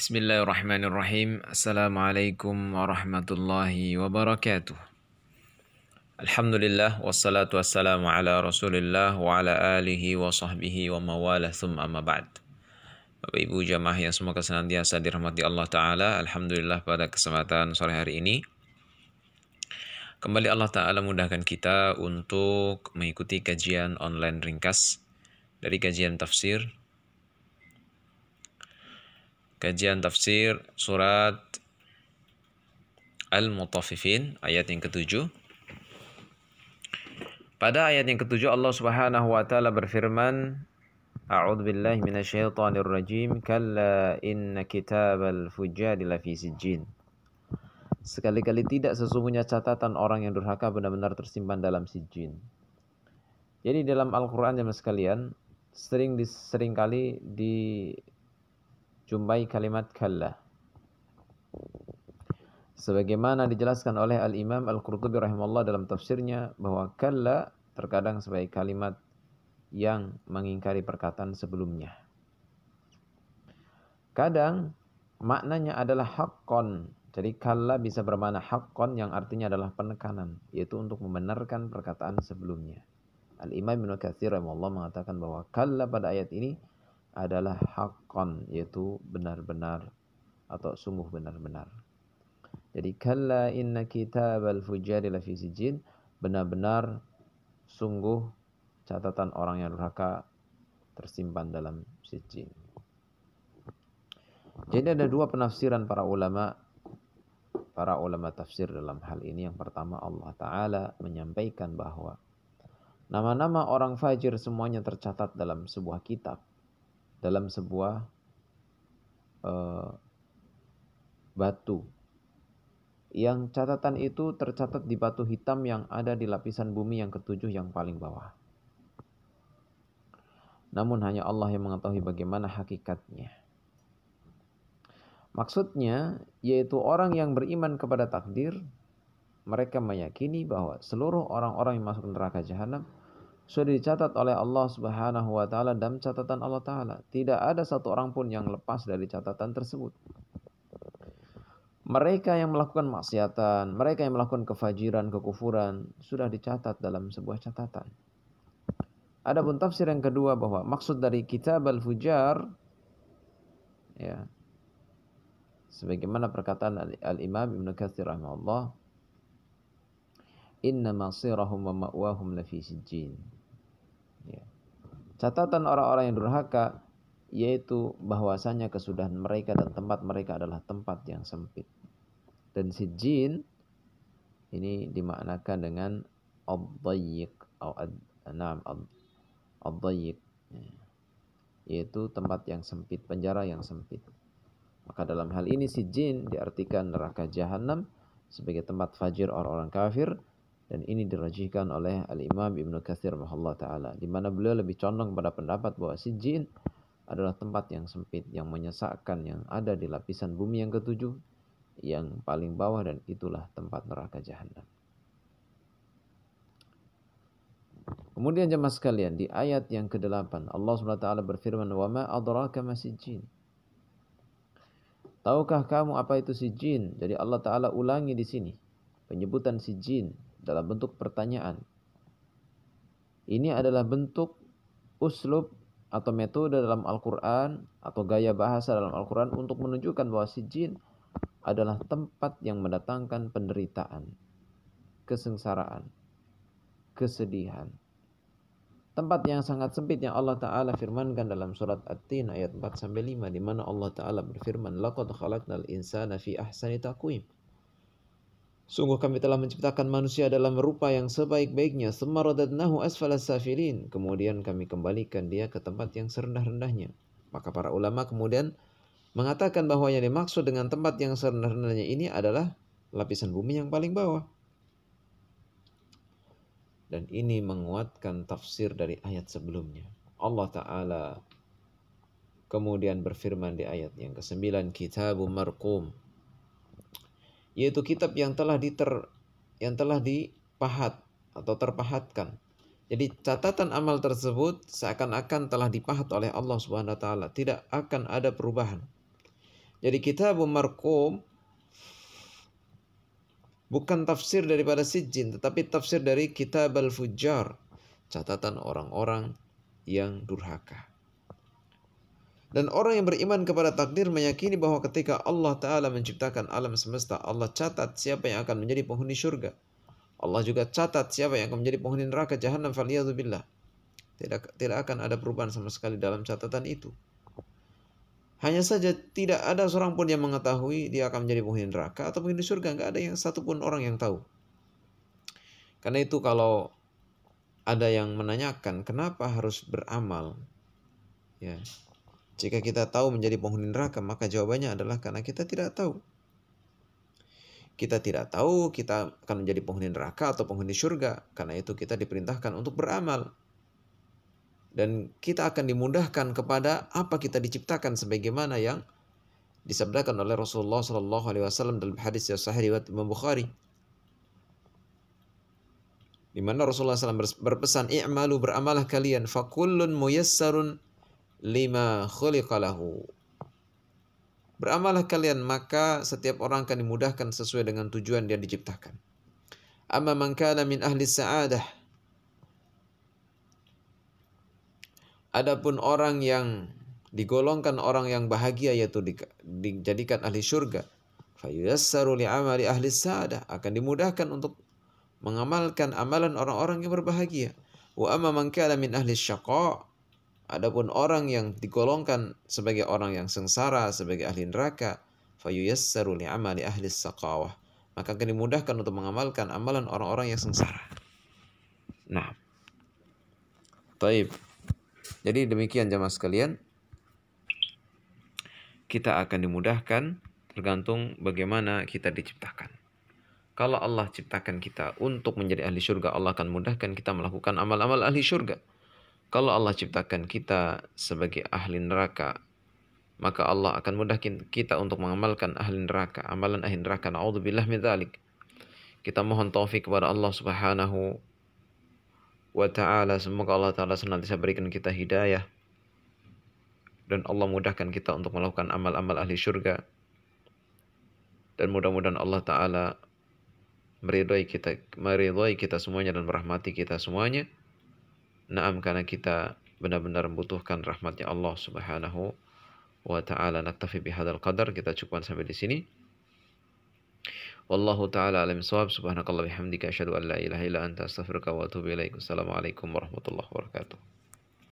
Bismillahirrahmanirrahim. Assalamualaikum warahmatullahi wabarakatuh. Alhamdulillah wassalatu wassalamu ala Rasulillah wa ala alihi wa sahbihi wa mawalah thumma amma ba'd. Bapak Ibu jamaah yang semoga senantiasa dirahmati Allah Ta'ala. Alhamdulillah pada kesempatan sore hari ini kembali Allah Ta'ala mudahkan kita untuk mengikuti kajian online ringkas dari kajian tafsir surat Al-Mutaffifin ayat yang ke-7. Pada ayat yang ke-7 Allah Subhanahu wa taala berfirman, A'udzu billahi minasyaitonir rajim, kalla inna kitabal fujjari lafi sijjin. Sekali-kali tidak, sesungguhnya catatan orang yang durhaka benar-benar tersimpan dalam sijjin. Jadi dalam Al-Qur'an jemaah sekalian, seringkali dijumpai kalimat kalla. Sebagaimana dijelaskan oleh Al-Imam Al-Qurtubi rahimahullah dalam tafsirnya, bahwa kalla terkadang sebagai kalimat yang mengingkari perkataan sebelumnya. Kadang maknanya adalah haqqon. Jadi kalla bisa bermakna haqqon yang artinya adalah penekanan, yaitu untuk membenarkan perkataan sebelumnya. Al-Imam Ibnu Katsir rahimahullah mengatakan bahwa kalla pada ayat ini adalah haqqon, yaitu benar-benar atau sungguh benar-benar. Jadi kalla inna kitabal fujjari lafi sijjin, benar-benar sungguh catatan orang yang durhaka tersimpan dalam sijjin. Jadi ada dua penafsiran para ulama tafsir dalam hal ini. Yang pertama, Allah Ta'ala menyampaikan bahwa nama-nama orang fajir semuanya tercatat dalam sebuah kitab, dalam sebuah batu, yang catatan itu tercatat di batu hitam yang ada di lapisan bumi yang ke-7 yang paling bawah. Namun hanya Allah yang mengetahui bagaimana hakikatnya. Maksudnya yaitu orang yang beriman kepada takdir, mereka meyakini bahwa seluruh orang-orang yang masuk neraka jahanam sudah dicatat oleh Allah Subhanahu wa taala dalam catatan Allah Ta'ala. Tidak ada satu orang pun yang lepas dari catatan tersebut. Mereka yang melakukan maksiatan, mereka yang melakukan kefajiran, kekufuran, sudah dicatat dalam sebuah catatan. Adapun tafsir yang kedua, bahwa maksud dari kitab al-fujar, ya, sebagaimana perkataan Al-Imam Ibnu Katsir rahimahullah, inna masirahum wa ma'wahum lafi sijjin. Ya. Catatan orang-orang yang durhaka, yaitu bahwasanya kesudahan mereka dan tempat mereka adalah tempat yang sempit. Dan sijjin ini dimaknakan dengan ad-dayyiq atau ad-dayyiq, yaitu tempat yang sempit, penjara yang sempit. Maka dalam hal ini sijjin diartikan neraka jahanam sebagai tempat fajir orang-orang kafir, dan ini dirajihkan oleh Al-Imam Ibnu Katsir rahimahullah taala, di mana beliau lebih condong pada pendapat bahwa sijjin adalah tempat yang sempit, yang menyesakkan, yang ada di lapisan bumi yang ke-7 yang paling bawah, dan itulah tempat neraka jahanam. Kemudian jemaah sekalian, di ayat yang ke-8 Allah SWT berfirman, "Wa ma adraka ma sijjin." Tahukah kamu apa itu sijjin? Jadi Allah Ta'ala ulangi di sini penyebutan sijjin dalam bentuk pertanyaan. Ini adalah bentuk uslub atau metode dalam Al-Quran atau gaya bahasa dalam Al-Quran untuk menunjukkan bahwa sijjin adalah tempat yang mendatangkan penderitaan, kesengsaraan, kesedihan. Tempat yang sangat sempit yang Allah Ta'ala firmankan dalam surat At-Tin ayat 4-5, di mana Allah Ta'ala berfirman, laqad khalaqnal insana fi ahsani taqwim. Sungguh kami telah menciptakan manusia dalam rupa yang sebaik-baiknya, tsumma radadnahu asfalas safilin. Kemudian kami kembalikan dia ke tempat yang serendah-rendahnya. Maka para ulama kemudian mengatakan bahwa yang dimaksud dengan tempat yang serendah-rendahnya ini adalah lapisan bumi yang paling bawah. Dan ini menguatkan tafsir dari ayat sebelumnya. Allah Ta'ala kemudian berfirman di ayat yang ke-9, Kitabun Marqum, yaitu kitab yang telah dipahat atau terpahatkan. Jadi catatan amal tersebut seakan-akan telah dipahat oleh Allah Subhanahu wa taala, tidak akan ada perubahan. Jadi Kitabun Marqum bukan tafsir daripada Sijjin, tetapi tafsir dari Kitab Al-Fujjar, catatan orang-orang yang durhaka. Dan orang yang beriman kepada takdir meyakini bahwa ketika Allah Ta'ala menciptakan alam semesta, Allah catat siapa yang akan menjadi penghuni surga. Allah juga catat siapa yang akan menjadi penghuni neraka jahanam, faliyadzubillah. Tidak akan ada perubahan sama sekali dalam catatan itu. Hanya saja tidak ada seorang pun yang mengetahui dia akan menjadi penghuni neraka atau penghuni surga. Nggak ada yang satupun orang yang tahu. Karena itu kalau ada yang menanyakan kenapa harus beramal, ya, jika kita tahu menjadi penghuni neraka, maka jawabannya adalah karena kita tidak tahu. Kita tidak tahu kita akan menjadi penghuni neraka atau penghuni surga. Karena itu kita diperintahkan untuk beramal. Dan kita akan dimudahkan kepada apa kita diciptakan, sebagaimana yang disabdakan oleh Rasulullah SAW dalam hadis yang sahih riwayat Imam Bukhari, di mana Rasulullah SAW berpesan, i'malu, beramalah kalian, fakullun muyassarun lima khuliqa lahu. Beramalah kalian, maka setiap orang akan dimudahkan sesuai dengan tujuan dia diciptakan. Amma man kana min ahli sa'adah, adapun orang yang digolongkan orang yang bahagia, yaitu dijadikan ahli surga, fayuyassaru li'amali ahli sa'adah, akan dimudahkan untuk mengamalkan amalan orang-orang yang berbahagia. Wa amma man kana min ahli syaqa, adapun orang yang digolongkan sebagai orang yang sengsara, sebagai ahli neraka, fayuyassaru li'amali ahli saqawah, maka akan dimudahkan untuk mengamalkan amalan orang-orang yang sengsara. Nah, taib. Jadi demikian jamaah sekalian, kita akan dimudahkan tergantung bagaimana kita diciptakan. Kalau Allah ciptakan kita untuk menjadi ahli surga, Allah akan mudahkan kita melakukan amal-amal ahli surga. Kalau Allah ciptakan kita sebagai ahli neraka, maka Allah akan mudahkan kita untuk mengamalkan ahli neraka, amalan ahli neraka. Na'udzubillah min dzalik. Kita mohon taufik kepada Allah Subhanahu wa ta'ala. Semoga Allah Ta'ala senantiasa berikan kita hidayah, dan Allah mudahkan kita untuk melakukan amal-amal ahli surga. Dan mudah-mudahan Allah Ta'ala meridhai kita semuanya dan merahmati kita semuanya. Naam, karena kita benar-benar membutuhkan rahmatnya Allah Subhanahu wa ta'ala. Naktafi bihadzal qadar, kita cukupkan sampai di sini. Wallahu ta'ala alim shawab. Subhanakallah bihamdika asyhadu an la ilaha illa anta astaghfiruka wa atubu ilaik. Assalamualaikum warahmatullahi wabarakatuh.